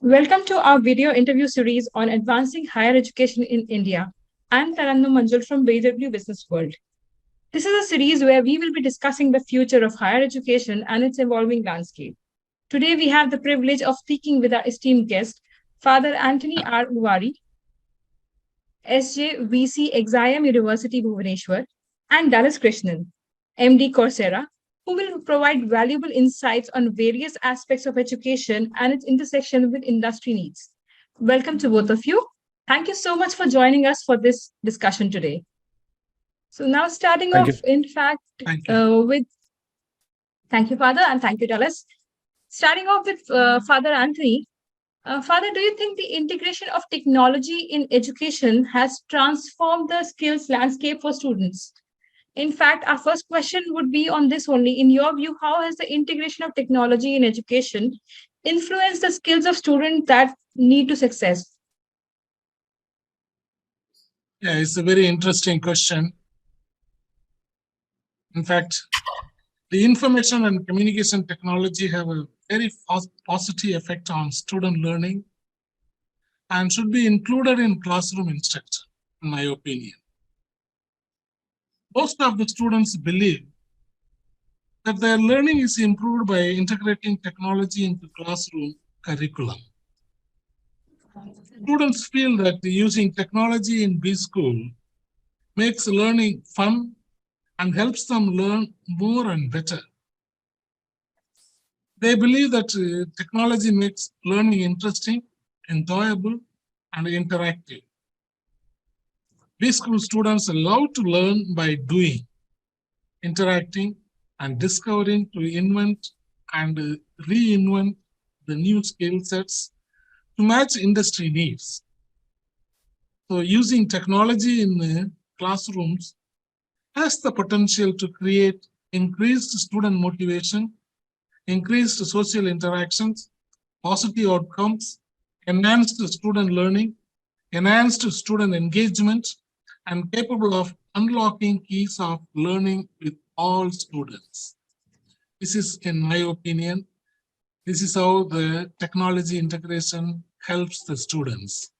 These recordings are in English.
Welcome to our video interview series on advancing higher education in India. I'm Tarannum Manjul from BW Businessworld. This is a series where we will be discussing the future of higher education and its evolving landscape. Today, we have the privilege of speaking with our esteemed guest, Father Antony R. Uvari, SJ VC Exim University Bhubaneswar, and Dallas Krishnan, MD Coursera, who will provide valuable insights on various aspects of education and its intersection with industry needs. Welcome to both of you. Thank you so much for joining us for this discussion today. So now starting Thank off, you. in fact, Thank you. Thank you, Father, and thank you, Dallas. Starting off with Father Anthony, Father, do you think the integration of technology in education has transformed the skills landscape for students? In fact, our first question would be on this only. In your view, how has the integration of technology in education influenced the skills of students that need to success? Yeah, it's a very interesting question. In fact, the information and communication technology have a very positive effect on student learning and should be included in classroom instruction, in my opinion. Most of the students believe that their learning is improved by integrating technology into classroom curriculum. Students feel that using technology in B school makes learning fun and helps them learn more and better. They believe that technology makes learning interesting, enjoyable, and interactive. B school students love to learn by doing, interacting, and discovering to invent and reinvent the new skill sets to match industry needs. So using technology in classrooms has the potential to create increased student motivation, increased social interactions, positive outcomes, enhanced student learning, enhanced student engagement, and capable of unlocking keys of learning with all students. This is, in my opinion, this is how the technology integration helps the students.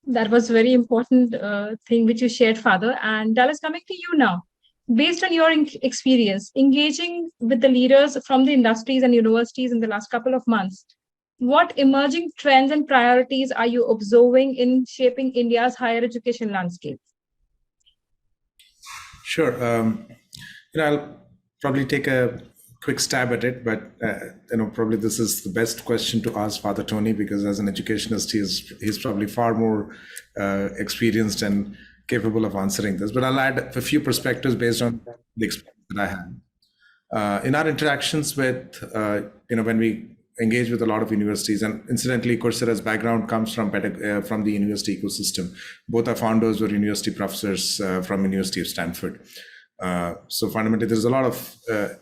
That was a very important thing which you shared, Father. And Dallas, coming to you now. Based on your experience, engaging with the leaders from the industries and universities in the last couple of months, what emerging trends and priorities are you observing in shaping India's higher education landscape? Sure. I'll probably take a quick stab at it, but probably this is the best question to ask Father Tony, because as an educationist, he's probably far more experienced and capable of answering this. But I'll add a few perspectives based on the experience that I had. In our interactions with, when we engage with a lot of universities, and incidentally, Coursera's background comes from the university ecosystem. Both our founders were university professors from University of Stanford. So fundamentally, there's a lot of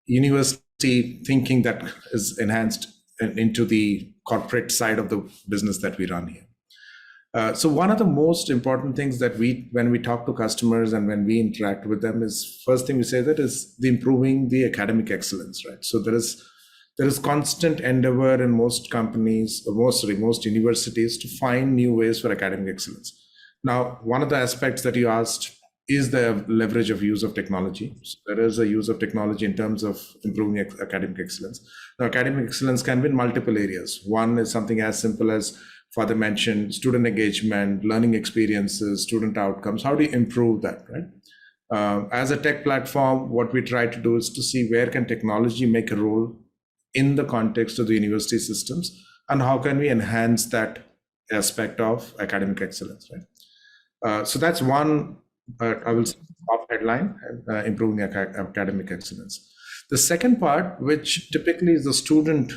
university thinking that is enhanced into the corporate side of the business that we run here. So one of the most important things that when we talk to customers and when we interact with them, is first thing we say that is the improving the academic excellence, right? So there is constant endeavor in most companies, most universities, to find new ways for academic excellence. Now, one of the aspects that you asked is the leverage of use of technology. So there is a use of technology in terms of improving academic excellence. Now, academic excellence can be in multiple areas. One is something as simple as Father mentioned, student engagement, learning experiences, student outcomes. How do you improve that, right? As a tech platform, what we try to do is to see where can technology make a role in the context of the university systems, and how can we enhance that aspect of academic excellence, right? So that's one, I will say, top headline, improving academic excellence. The second part, which typically is the student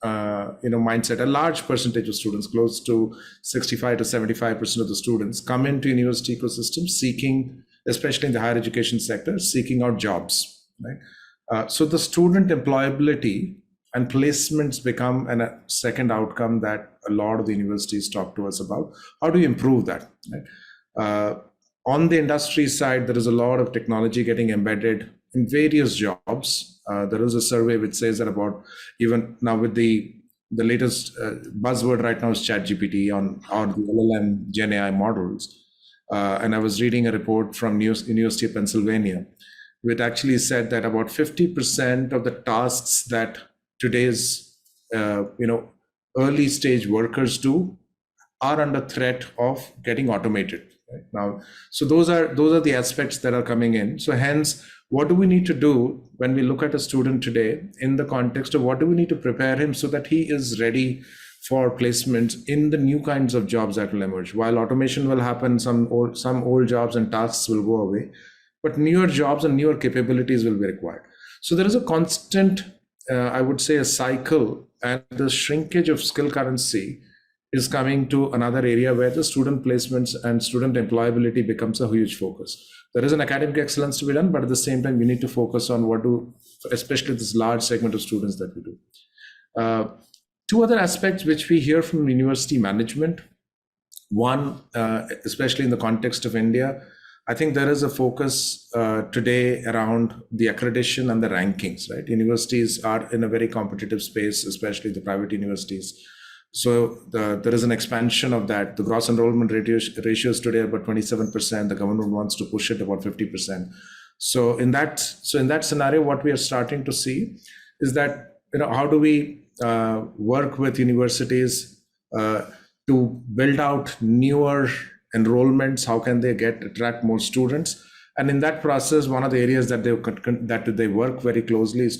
mindset, a large percentage of students, close to 65 to 75% of the students, come into university ecosystems seeking, especially in the higher education sector, seeking out jobs, right? So the student employability and placements become a second outcome that a lot of the universities talk to us about. How do you improve that, right? On the industry side, there is a lot of technology getting embedded in various jobs. There is a survey which says that about, even now with the the latest buzzword right now is ChatGPT or the LLM Gen AI models. And I was reading a report from University of Pennsylvania, which actually said that about 50% of the tasks that today's early stage workers do are under threat of getting automated right now. So those are the aspects that are coming in. So hence, what do we need to do when we look at a student today in the context of what do we need to prepare him so that he is ready for placements in the new kinds of jobs that will emerge? While automation will happen, some old jobs and tasks will go away, but newer jobs and newer capabilities will be required. So there is a constant, I would say, a cycle, and the shrinkage of skill currency is coming to another area where the student placements and student employability becomes a huge focus. There is an academic excellence to be done, but at the same time, we need to focus on especially this large segment of students that we do. Two other aspects which we hear from university management. One, especially in the context of India, I think there is a focus today around the accreditation and the rankings, right? Universities are in a very competitive space, especially the private universities. So there is an expansion of that. The gross enrollment ratios today are about 27%. The government wants to push it about 50%. So in that scenario, what we are starting to see is that, how do we work with universities to build out newer enrollments? How can they attract more students? And in that process, one of the areas that they work very closely is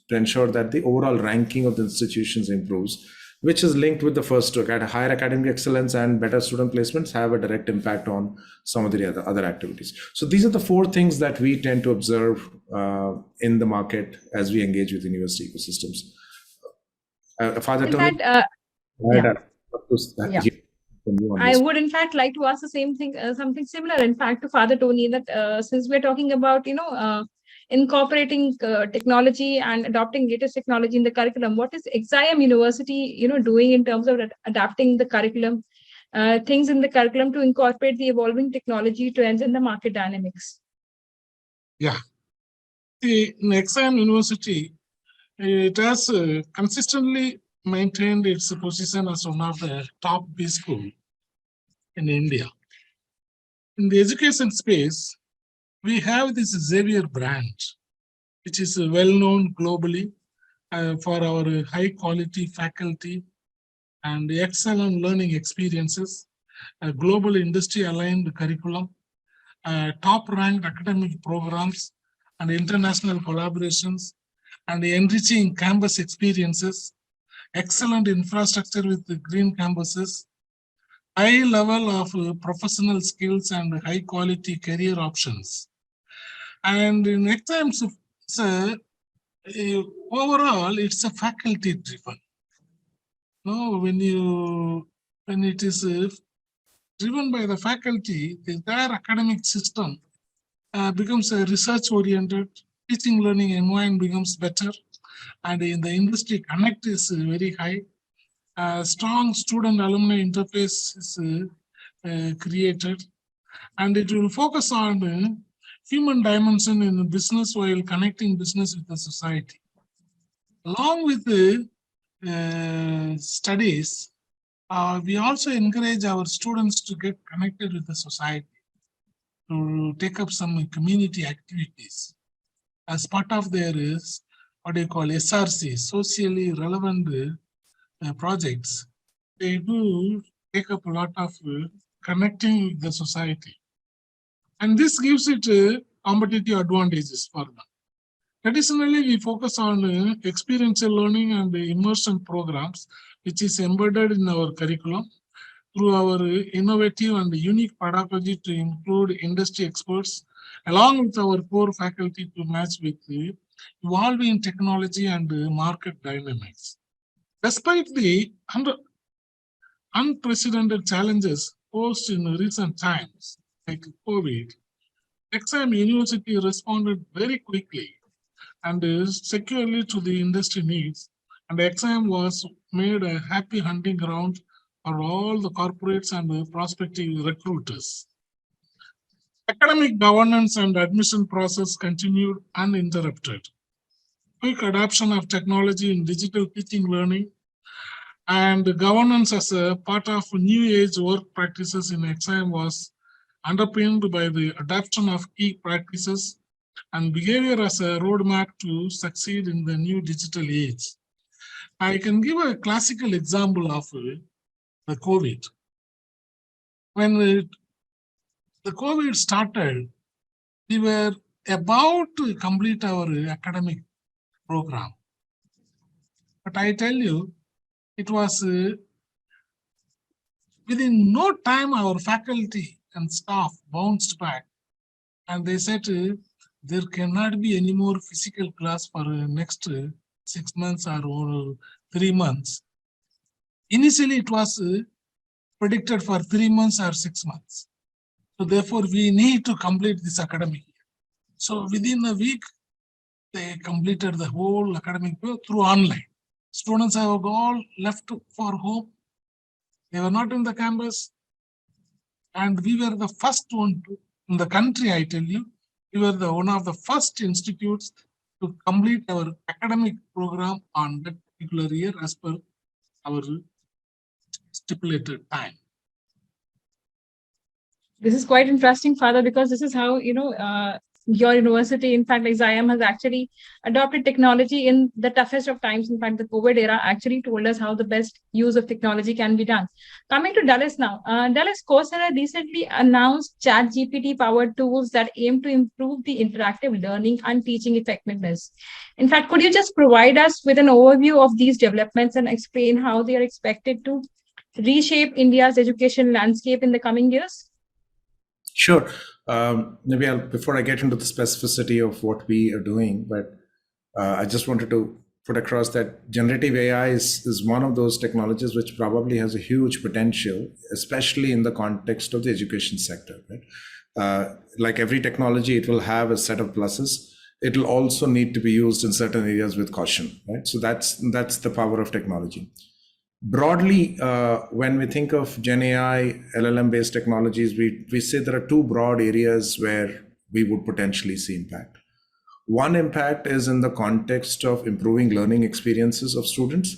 to ensure that the overall ranking of the institutions improves, which is linked with the first two. Higher academic excellence and better student placements have a direct impact on some of the other activities. So these are the four things that we tend to observe in the market as we engage with university ecosystems. Father Tony, I would in fact like to ask the same thing, something similar in fact to Father Tony, that since we're talking about incorporating technology and adopting latest technology in the curriculum, what is XIM University doing in terms of adapting the curriculum, things in the curriculum to incorporate the evolving technology trends and the market dynamics? Yeah, in XIM University, it has consistently maintained its position as one of the top B school in India. In the education space, we have this Xavier brand, which is well known globally for our high quality faculty and excellent learning experiences, global industry aligned curriculum, top ranked academic programs and international collaborations, and enriching campus experiences, excellent infrastructure with the green campuses, high level of professional skills and high quality career options. And in exams, overall, it's a faculty driven. No, when it is driven by the faculty, the entire academic system becomes a research oriented, teaching learning environment becomes better, and in the industry connect is very high. Strong student alumni interface is created, and it will focus on human dimension in the business while connecting business with the society. Along with the studies, we also encourage our students to get connected with the society, to take up some community activities. As part of their is what they call SRC, socially relevant projects. They do take up a lot of connecting with the society. And this gives it competitive advantages for them. Traditionally, we focus on experiential learning and immersion programs, which is embedded in our curriculum through our innovative and unique pedagogy to include industry experts, along with our core faculty to match with the evolving technology and market dynamics. Despite the unprecedented challenges posed in recent times, like COVID, XIM University responded very quickly and securely to the industry needs, and XIM was made a happy hunting ground for all the corporates and prospective recruiters. Academic governance and admission process continued uninterrupted. Quick adoption of technology in digital teaching learning And the governance as a part of new age work practices in XIM was underpinned by the adoption of key practices and behavior as a roadmap to succeed in the new digital age. I can give a classical example of the COVID. When the COVID started, we were about to complete our academic program. But I tell you, it was within no time our faculty and staff bounced back and they said there cannot be any more physical class for next 6 months or 3 months. Initially, it was predicted for 3 months or 6 months. So therefore, we need to complete this academic year. So within a week, they completed the whole academic year through online. Students have all left for home. They were not in the campus. And we were the first one in the country, I tell you, we were one of the first institutes to complete our academic program on that particular year as per our stipulated time. This is quite interesting, Father, because this is how, your university, in fact, XIM has actually adopted technology in the toughest of times. In fact, the COVID era actually told us how the best use of technology can be done. Coming to Dallas now, Dallas Coursera recently announced ChatGPT powered tools that aim to improve the interactive learning and teaching effectiveness. In fact, could you just provide us with an overview of these developments and explain how they are expected to reshape India's education landscape in the coming years? Sure. Maybe before I get into the specificity of what we are doing, but I just wanted to put across that generative AI is one of those technologies which probably has a huge potential, especially in the context of the education sector. Right? Like every technology, it will have a set of pluses. It will also need to be used in certain areas with caution. Right? So that's the power of technology. Broadly, when we think of Gen AI, LLM-based technologies, we say there are two broad areas where we would potentially see impact. One impact is in the context of improving learning experiences of students,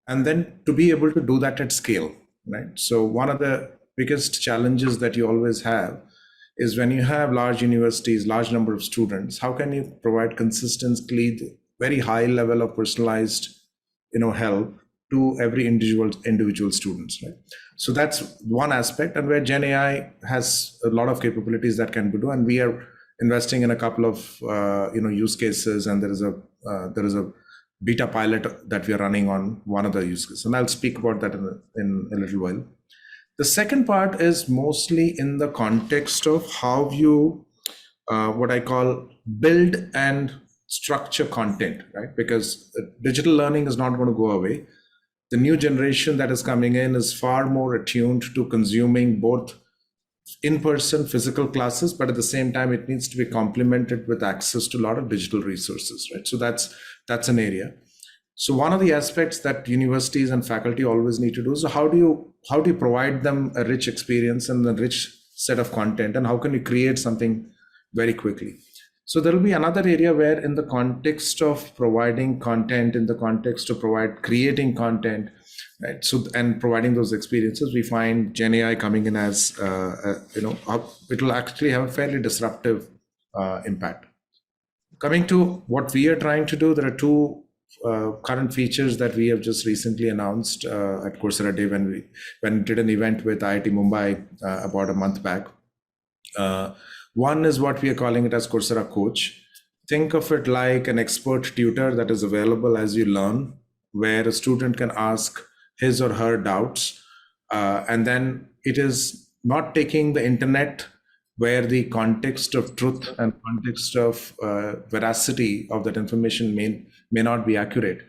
and then to be able to do that at scale, right? So one of the biggest challenges that you always have is when you have large universities, large number of students, how can you provide consistently very high level of personalized, help to every individual students, right? So that's one aspect, and where Gen AI has a lot of capabilities that can be done, and we are investing in a couple of use cases, and there is a beta pilot that we are running on one of the use cases, and I'll speak about that in a little while. The second part is mostly in the context of how you what I call build and structure content, right? Because digital learning is not going to go away. The new generation that is coming in is far more attuned to consuming both in-person physical classes, but at the same time, it needs to be complemented with access to a lot of digital resources, right? So that's an area. So one of the aspects that universities and faculty always need to do is how do you provide them a rich experience and a rich set of content, and how can you create something very quickly? So there will be another area where, in the context of providing content, in the context of creating content, right? So, and providing those experiences, we find Gen AI coming in as it will actually have a fairly disruptive impact. Coming to what we are trying to do, there are two current features that we have just recently announced at Coursera Day when we did an event with IIT Mumbai about a month back. One is what we are calling it as Coursera Coach. Think of it like an expert tutor that is available as you learn, where a student can ask his or her doubts. And then it is not taking the internet, where the context of truth and context of veracity of that information may not be accurate,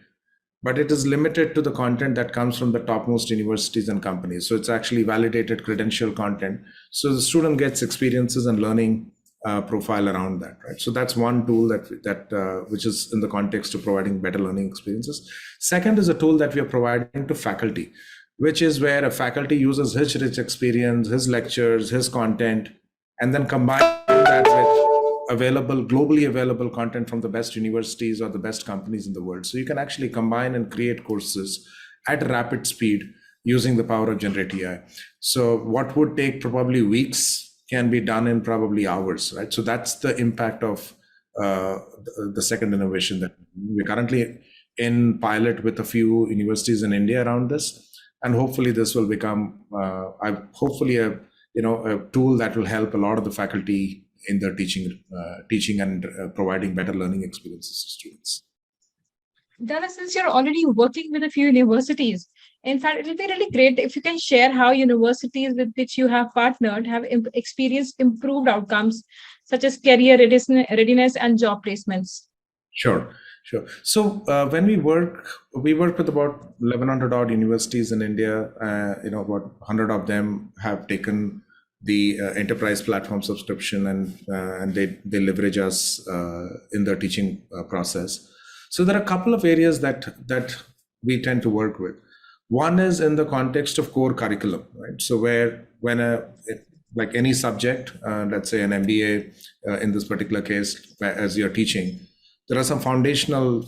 but it is limited to the content that comes from the topmost universities and companies. So it's actually validated credential content. So the student gets experiences and learning profile around that, right? So that's one tool that which is in the context of providing better learning experiences. Second is a tool that we are providing to faculty, which is where a faculty uses his rich experience, his lectures, his content, and then combine that with globally available content from the best universities or the best companies in the world. So you can actually combine and create courses at rapid speed using the power of generative AI. So what would take probably weeks can be done in probably hours, right? So that's the impact of the second innovation that we're currently in pilot with a few universities in India around this. And hopefully this will become, hopefully a tool that will help a lot of the faculty in their teaching and providing better learning experiences to students. Dana, since you're already working with a few universities, in fact, it will be really great if you can share how universities with which you have partnered have experienced improved outcomes, such as career readiness and job placements. Sure. So when we work with about 1,100 odd universities in India. About 100 of them have taken the enterprise platform subscription, and they leverage us in their teaching process. So there are a couple of areas that we tend to work with. One is in the context of core curriculum, right? So when like any subject, let's say an MBA in this particular case, as you're teaching, there are some foundational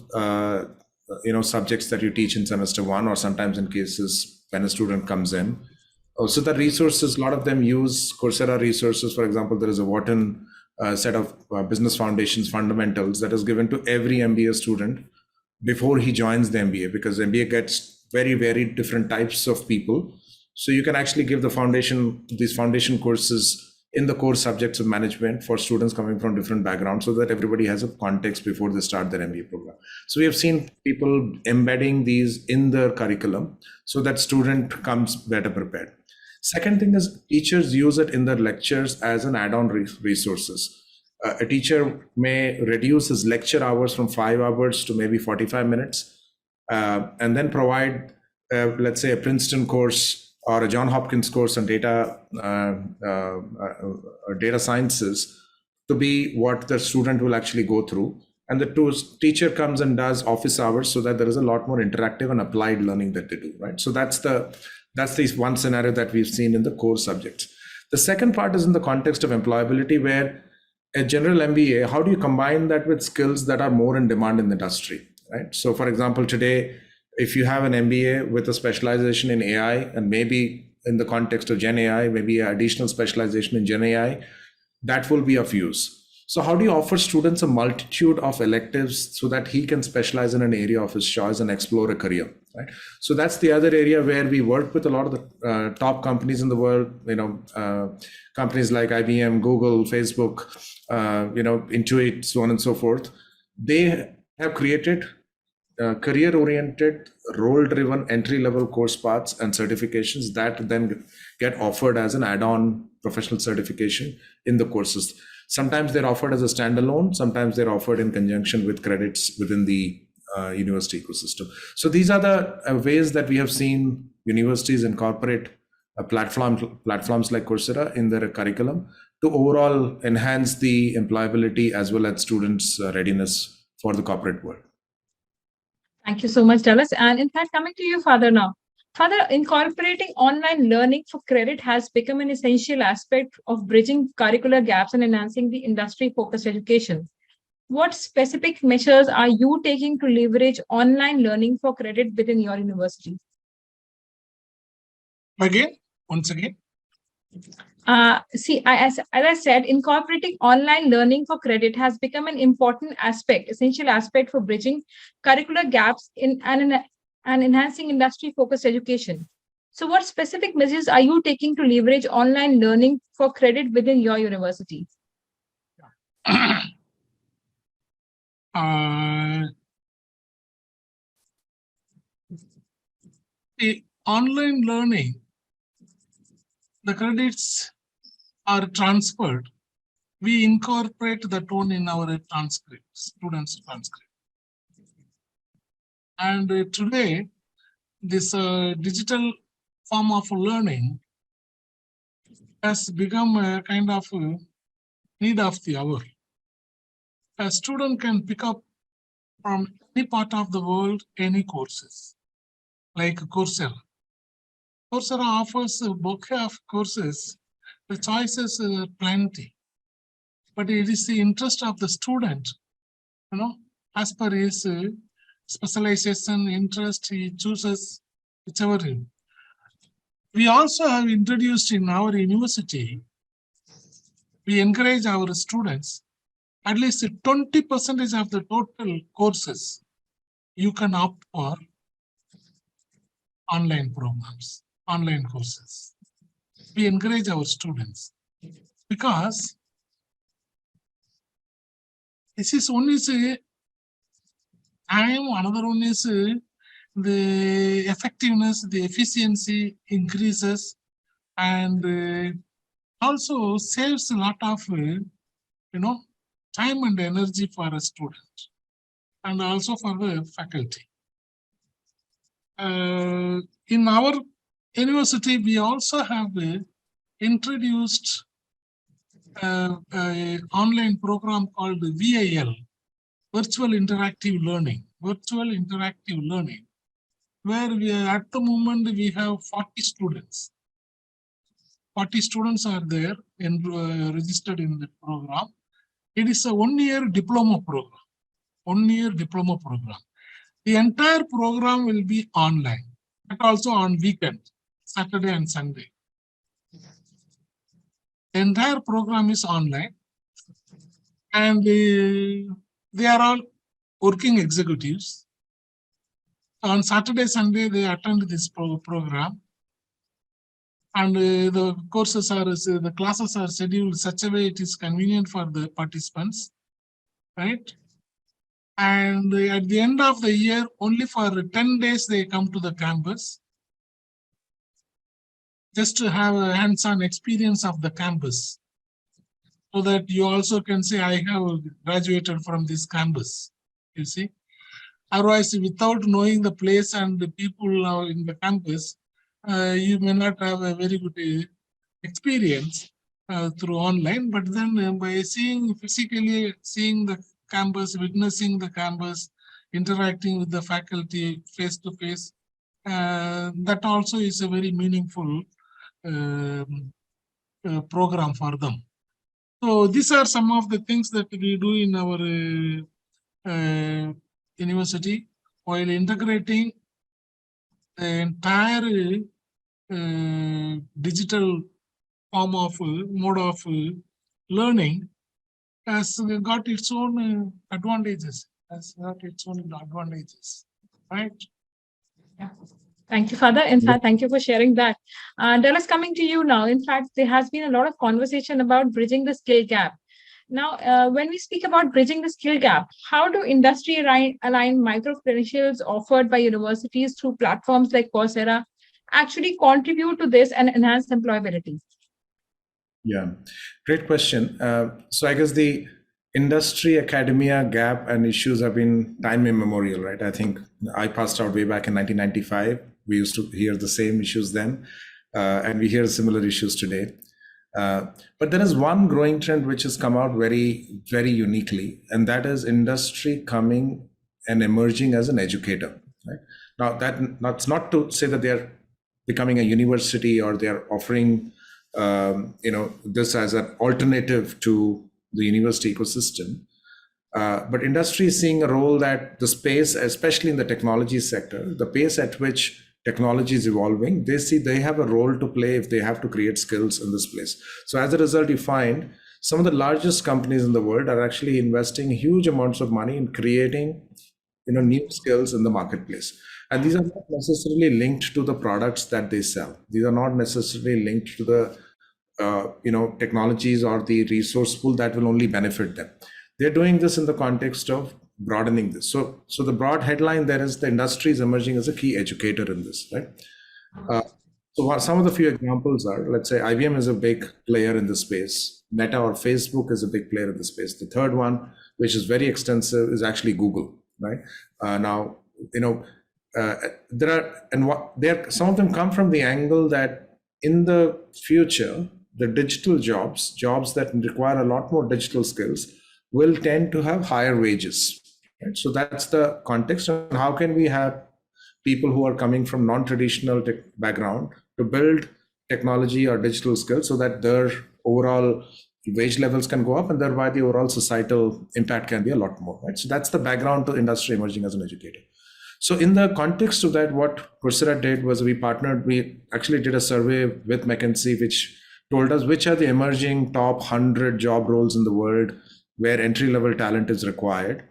subjects that you teach in semester one, or sometimes in cases when a student comes in. Also, the resources, a lot of them use Coursera resources. For example, there is a Wharton set of business foundations fundamentals that is given to every MBA student before he joins the MBA, because MBA gets very, very different types of people. So you can actually give these foundation courses in the core subjects of management for students coming from different backgrounds, so that everybody has a context before they start their MBA program. So we have seen people embedding these in their curriculum so that student comes better prepared. Second thing is teachers use it in their lectures as an add-on resources. A teacher may reduce his lecture hours from 5 hours to maybe 45 minutes, and then provide, let's say, a Princeton course or a John Hopkins course on data sciences to be what the student will actually go through. And the teacher comes and does office hours, so that there is a lot more interactive and applied learning that they do, right? So that's the one scenario that we've seen in the core subjects. The second part is in the context of employability, where a general MBA, how do you combine that with skills that are more in demand in the industry, right? So for example, today, if you have an MBA with a specialization in AI, and maybe in the context of Gen AI, maybe an additional specialization in Gen AI, that will be of use. So how do you offer students a multitude of electives so that he can specialize in an area of his choice and explore a career, right? So that's the other area where we work with a lot of the top companies in the world, companies like IBM, Google, Facebook, Intuit, so on and so forth. They have created career-oriented, role-driven entry-level course paths and certifications that then get offered as an add-on professional certification in the courses. Sometimes they're offered as a standalone, sometimes they're offered in conjunction with credits within the university ecosystem. So these are the ways that we have seen universities incorporate platforms like Coursera in their curriculum to overall enhance the employability as well as students' readiness for the corporate world. Thank you so much, Dallas. And in fact, coming to you, Father, now. Father, incorporating online learning for credit has become an essential aspect of bridging curricular gaps and enhancing the industry-focused education. What specific measures are you taking to leverage online learning for credit within your university? Once again. As I said, incorporating online learning for credit has become an important essential aspect for bridging curricular gaps and enhancing industry-focused education. So what specific measures are you taking to leverage online learning for credit within your university? The online learning, the credits are transferred. We incorporate that one in our transcript, students' transcript. And today, this digital form of learning has become a kind of need of the hour. A student can pick up from any part of the world any courses, like Coursera. Coursera offers a bouquet of courses. The choices are plenty, but it is the interest of the student, as per his specialization, interest, he chooses whichever. We also have introduced in our university, we encourage our students, at least 20% of the total courses you can opt for online programs, online courses. We encourage our students because this is one is time, another one is the effectiveness, the efficiency increases, and also saves a lot of time and energy for a student and also for the faculty. In our university, we also have introduced an online program called VIL, Virtual Interactive Learning. Virtual Interactive Learning, where we are, at the moment we have 40 students. 40 students are there registered in the program. It is a 1-year diploma program. 1-year diploma program. The entire program will be online, but also on weekend, Saturday and Sunday. The entire program is online, and they are all working executives. On Saturday, Sunday, they attend this program, and the courses are, the classes are scheduled such a way it is convenient for the participants, right? And at the end of the year, only for 10 days they come to the campus, just to have a hands-on experience of the campus, so that you also can say, I have graduated from this campus, you see. Otherwise, without knowing the place and the people in the campus, you may not have a very good experience through online, but then by physically seeing the campus, witnessing the campus, interacting with the faculty face to face, that also is a very meaningful program for them. So these are some of the things that we do in our university while integrating the entire digital form of mode of learning has got its own advantages, right? Yeah. Thank you, Father. In fact, thank you for sharing that. Dallas, coming to you now. In fact, there has been a lot of conversation about bridging the skill gap. Now, when we speak about bridging the skill gap, how do industry-aligned micro-credentials offered by universities through platforms like Coursera actually contribute to this and enhance employability? Yeah, great question. So I guess the industry academia gap and issues have been time immemorial, right? I think I passed out way back in 1995. We used to hear the same issues then, and we hear similar issues today. But there is one growing trend which has come out very, very uniquely, and that is industry coming and emerging as an educator. Right? Now, that's not to say that they are becoming a university or they are offering this as an alternative to the university ecosystem. But industry is seeing a role that the space, especially in the technology sector, the pace at which technology is evolving, they see they have a role to play if they have to create skills in this place. So as a result, you find some of the largest companies in the world are actually investing huge amounts of money in creating new skills in the marketplace. And these are not necessarily linked to the products that they sell. These are not necessarily linked to the technologies or the resource pool that will only benefit them. They're doing this in the context of broadening this. So the broad headline there is the industry is emerging as a key educator in this, right? So some of the few examples are, let's say IBM is a big player in this space. Meta or Facebook is a big player in the space. The third one, which is very extensive, is actually Google, right? Some of them come from the angle that in the future, the digital jobs that require a lot more digital skills will tend to have higher wages. Right? So that's the context. And how can we have people who are coming from non-traditional background to build technology or digital skills so that their overall wage levels can go up and thereby the overall societal impact can be a lot more. Right? So that's the background to industry emerging as an educator. So in the context of that, what Coursera did was we actually did a survey with McKinsey, which told us which are the emerging top 100 job roles in the world where entry-level talent is required,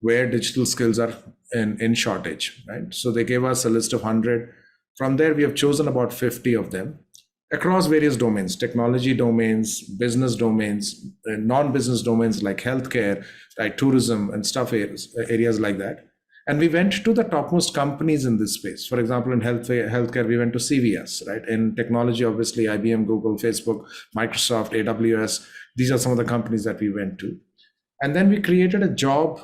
where digital skills are in shortage, right? So they gave us a list of 100. From there, we have chosen about 50 of them across various domains, technology domains, business domains, non-business domains like healthcare, like tourism and stuff areas like that. And we went to the topmost companies in this space. For example, in healthcare, we went to CVS, right? In technology, obviously, IBM, Google, Facebook, Microsoft, AWS. These are some of the companies that we went to. And then we created a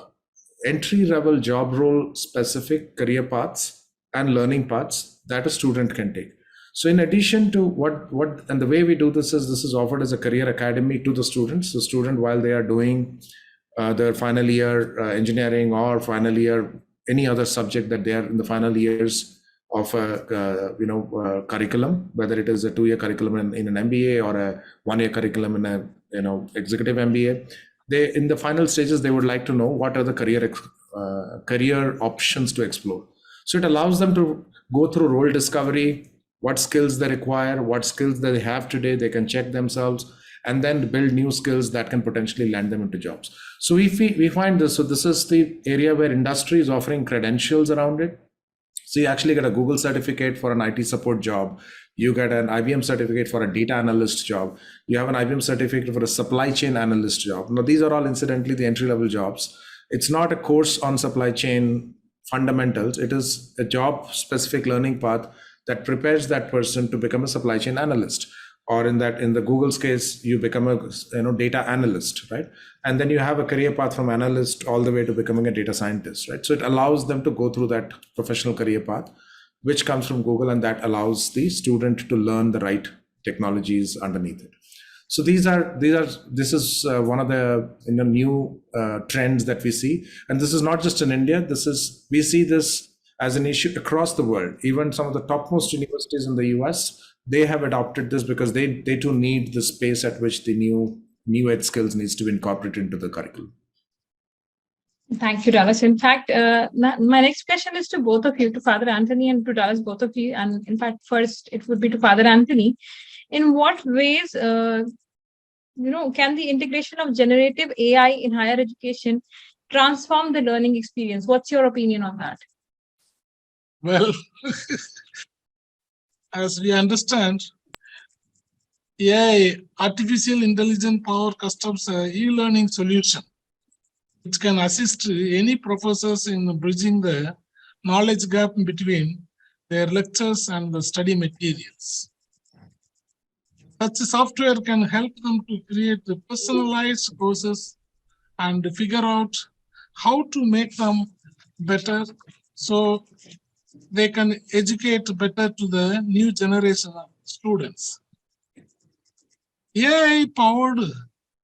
entry-level job role specific career paths and learning paths that a student can take. So in addition to and the way we do this is offered as a career academy to the students. The student, while they are doing their final year engineering or final year any other subject that they are in the final years of a curriculum, whether it is a 2-year curriculum in an MBA or a 1-year curriculum in a executive MBA, they in the final stages they would like to know what are the career options to explore. So it allows them to go through role discovery, what skills they require, what skills they have today, they can check themselves, and then build new skills that can potentially land them into jobs. So we find this. So this is the area where industry is offering credentials around it. So you actually get a Google certificate for an IT support job. You get an IBM certificate for a data analyst job. You have an IBM certificate for a supply chain analyst job. Now, these are all incidentally the entry-level jobs. It's not a course on supply chain fundamentals. It is a job-specific learning path that prepares that person to become a supply chain analyst. Or in the Google's case, you become a data analyst, right? And then you have a career path from analyst all the way to becoming a data scientist, right? So it allows them to go through that professional career path, which comes from Google, and that allows the student to learn the right technologies underneath it. So this is one of the new trends that we see, and this is not just in India. We see this as an issue across the world. Even some of the topmost universities in the US, they have adopted this because they too need the space at which the new ed skills needs to be incorporated into the curriculum. Thank you, Dallas. In fact, my next question is to both of you, to Father Antony and to Dallas, both of you. And in fact, first it would be to Father Antony. In what ways, can the integration of generative AI in higher education transform the learning experience? What's your opinion on that? Well, as we understand, AI, artificial intelligence power customs e-learning solution, which can assist any professors in bridging the knowledge gap between their lectures and the study materials. Such software can help them to create the personalized courses and figure out how to make them better so they can educate better to the new generation of students. AI-powered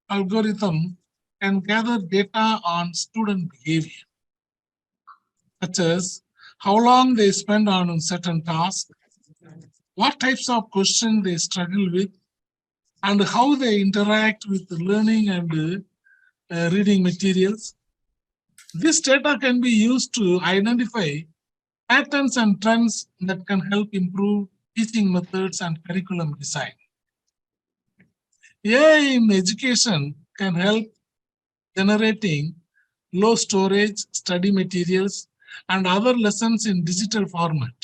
algorithm can gather data on student behavior, such as how long they spend on certain tasks, what types of questions they struggle with, and how they interact with the learning and reading materials. This data can be used to identify patterns and trends that can help improve teaching methods and curriculum design. AI in education can help generating low storage study materials and other lessons in digital format.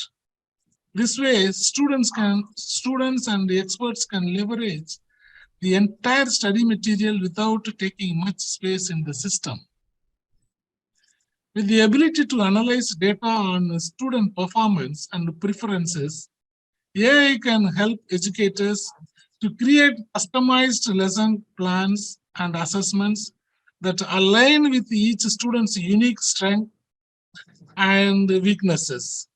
This way, students and the experts can leverage the entire study material without taking much space in the system. With the ability to analyze data on student performance and preferences, AI can help educators to create customized lesson plans and assessments that align with each student's unique strength and weaknesses.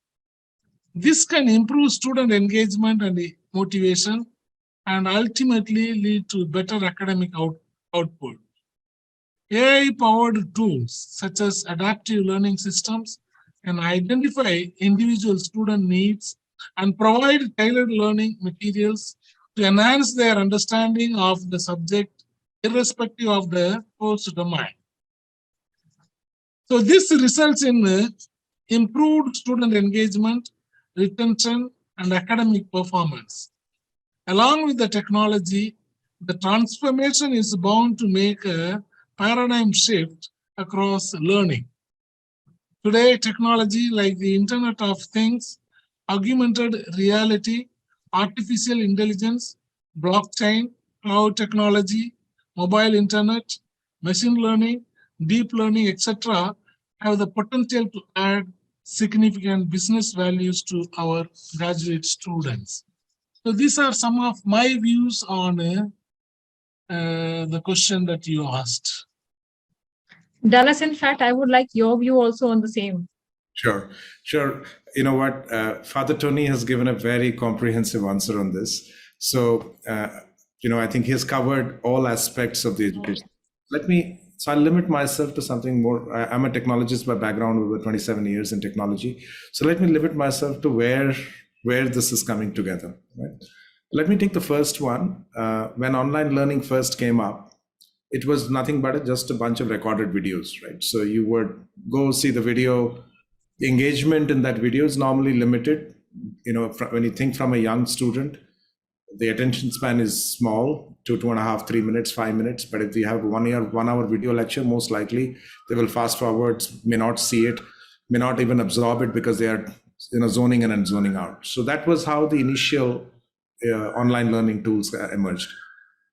This can improve student engagement and motivation and ultimately lead to better academic output. AI-powered tools such as adaptive learning systems can identify individual student needs and provide tailored learning materials to enhance their understanding of the subject irrespective of the course domain. So this results in improved student engagement, retention, and academic performance. Along with the technology, the transformation is bound to make a paradigm shift across learning. Today, technology like the Internet of Things, augmented reality, artificial intelligence, blockchain, cloud technology, mobile internet, machine learning, deep learning, etc., have the potential to add significant business values to our graduate students. So these are some of my views on the question that you asked. Dallas, in fact, I would like your view also on the same. Sure. You know what? Father Tony has given a very comprehensive answer on this. So, I think he has covered all aspects of the education. So I'll limit myself to something more. I'm a technologist by background, over 27 years in technology. So let me limit myself to where this is coming together. Right? Let me take the first one. When online learning first came up, it was nothing but just a bunch of recorded videos, right? So you would go see the video. The engagement in that video is normally limited. When you think from a young student, the attention span is small, 2.5, 3 minutes, 5 minutes. But if you have 1 hour video lecture, most likely they will fast forward, may not see it, may not even absorb it because they are zoning in and zoning out. So that was how the initial online learning tools emerged.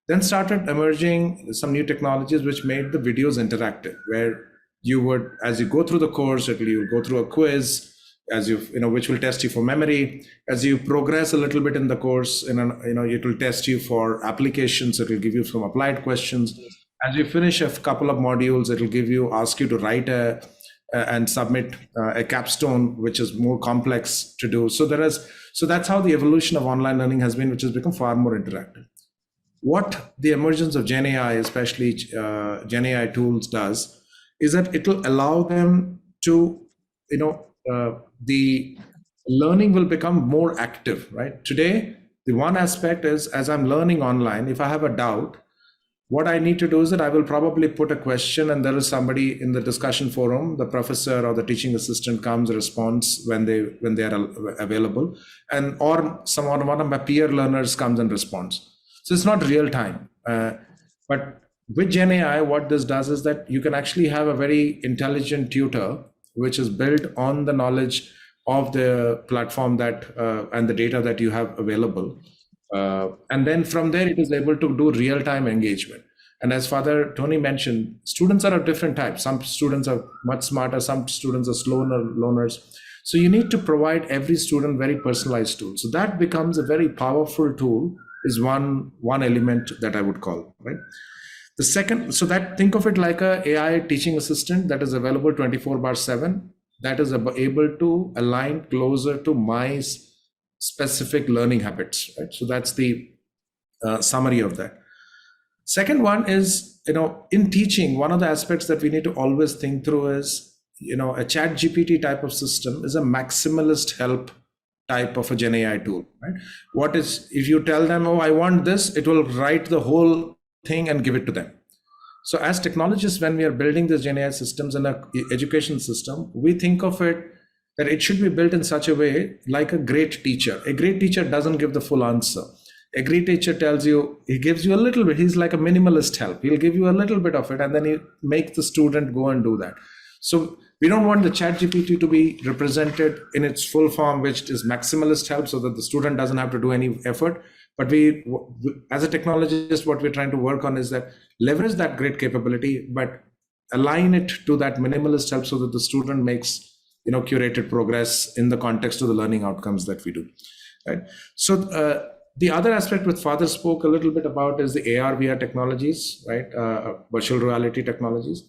Then started emerging some new technologies which made the videos interactive, where you would, as you go through the course, you will go through a quiz, which will test you for memory. As you progress a little bit in the course, it will test you for applications. It will give you some applied questions. As you finish a couple of modules, it will ask you to write and submit a capstone, which is more complex to do. So that's how the evolution of online learning has been, which has become far more interactive. What the emergence of Gen AI, especially Gen AI tools, does is that it will allow them to, the learning will become more active, right? Today, the one aspect is, as I'm learning online, if I have a doubt, what I need to do is that I will probably put a question, and there is somebody in the discussion forum, the professor or the teaching assistant comes, responds when they are available, or one of my peer learners comes and responds. So it's not real time. But with Gen AI, what this does is that you can actually have a very intelligent tutor, which is built on the knowledge of the platform and the data that you have available. And then from there, it is able to do real-time engagement. And as Father Tony mentioned, students are of different types. Some students are much smarter, some students are slower learners. So you need to provide every student very personalized tool. So that becomes a very powerful tool, is one element that I would call, right? The second, think of it like a AI teaching assistant that is available 24/7, that is able to align closer to my specific learning habits, right? So that's the summary of that. Second one is, in teaching, one of the aspects that we need to always think through is, a chat GPT type of system is a maximalist help type of a Gen AI tool, right? If you tell them, oh, I want this, it will write the whole thing and give it to them. So as technologists, when we are building these Gen AI systems in an education system, we think of it that it should be built in such a way like a great teacher. A great teacher doesn't give the full answer. A great teacher he gives you a little bit. He's like a minimalist help. He'll give you a little bit of it, and then he makes the student go and do that. So we don't want the chat GPT to be represented in its full form, which is maximalist help, so that the student doesn't have to do any effort. But as a technologist, what we're trying to work on is that leverage that great capability, but align it to that minimalist help so that the student makes curated progress in the context of the learning outcomes that we do, right? So the other aspect which Father spoke a little bit about is the AR, VR technologies, right? Virtual reality technologies.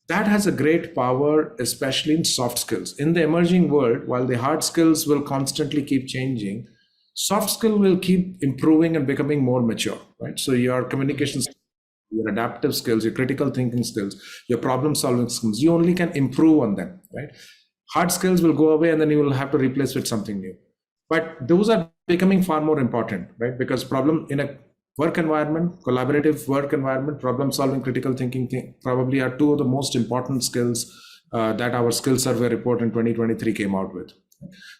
That has a great power, especially in soft skills. In the emerging world, while the hard skills will constantly keep changing, soft skill will keep improving and becoming more mature, right? So your communication skills, your adaptive skills, your critical thinking skills, your problem solving skills, you only can improve on them, right? Hard skills will go away and then you will have to replace with something new. But those are becoming far more important, right? Because problem in a work environment, collaborative work environment, problem solving, critical thinking probably are two of the most important skills that our skill survey report in 2023 came out with.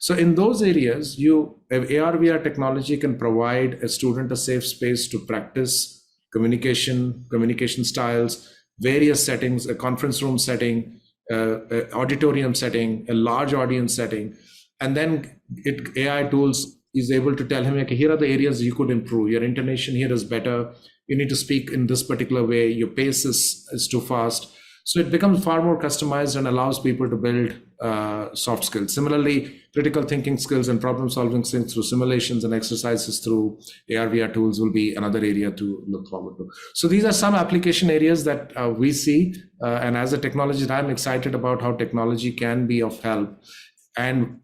So in those areas, AR/VR technology can provide a student a safe space to practice communication styles, various settings, a conference room setting, a auditorium setting, a large audience setting, and then AI tools is able to tell him, okay, here are the areas you could improve. Your intonation here is better. You need to speak in this particular way. Your pace is too fast. So it becomes far more customized and allows people to build soft skills. Similarly, critical thinking skills and problem solving skills through simulations and exercises through AR/VR tools will be another area to look forward to. So these are some application areas that we see. And as a technologist, I'm excited about how technology can be of help. And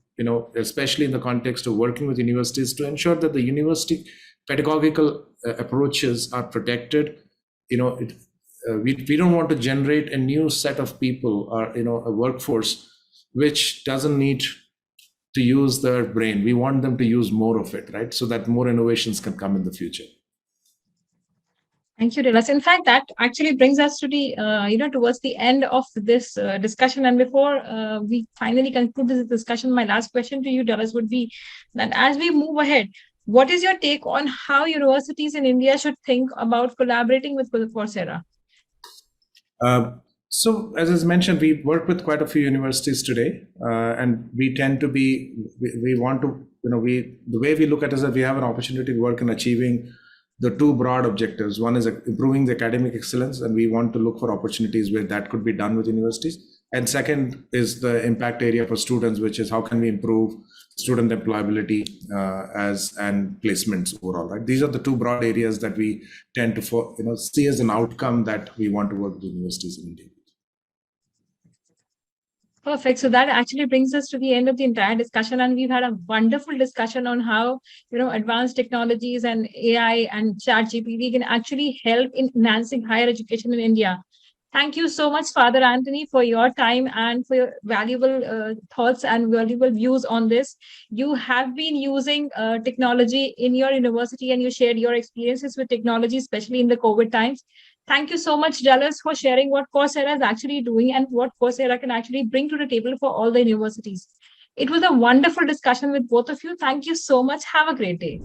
especially in the context of working with universities to ensure that the university pedagogical approaches are protected. We don't want to generate a new set of people or a workforce which doesn't need to use their brain. We want them to use more of it, right? So that more innovations can come in the future. Thank you, Dilas. In fact, that actually brings us to the, towards the end of this discussion. And before we finally conclude this discussion, my last question to you, Dilas, would be that as we move ahead, what is your take on how universities in India should think about collaborating with Coursera? So as I mentioned, we work with quite a few universities today, and we tend to be, we want to, the way we look at it is that we have an opportunity to work in achieving the two broad objectives. One is improving the academic excellence, and we want to look for opportunities where that could be done with universities. And second is the impact area for students, which is how can we improve student employability and placements overall, right? These are the two broad areas that we tend to see as an outcome that we want to work with universities in India. Perfect. So that actually brings us to the end of the entire discussion. And we've had a wonderful discussion on how, advanced technologies and AI and ChatGPT can actually help in enhancing higher education in India. Thank you so much, Father Antony, for your time and for your valuable thoughts and valuable views on this. You have been using technology in your university and you shared your experiences with technology, especially in the COVID times. Thank you so much, Dallas, for sharing what Coursera is actually doing and what Coursera can actually bring to the table for all the universities. It was a wonderful discussion with both of you. Thank you so much. Have a great day.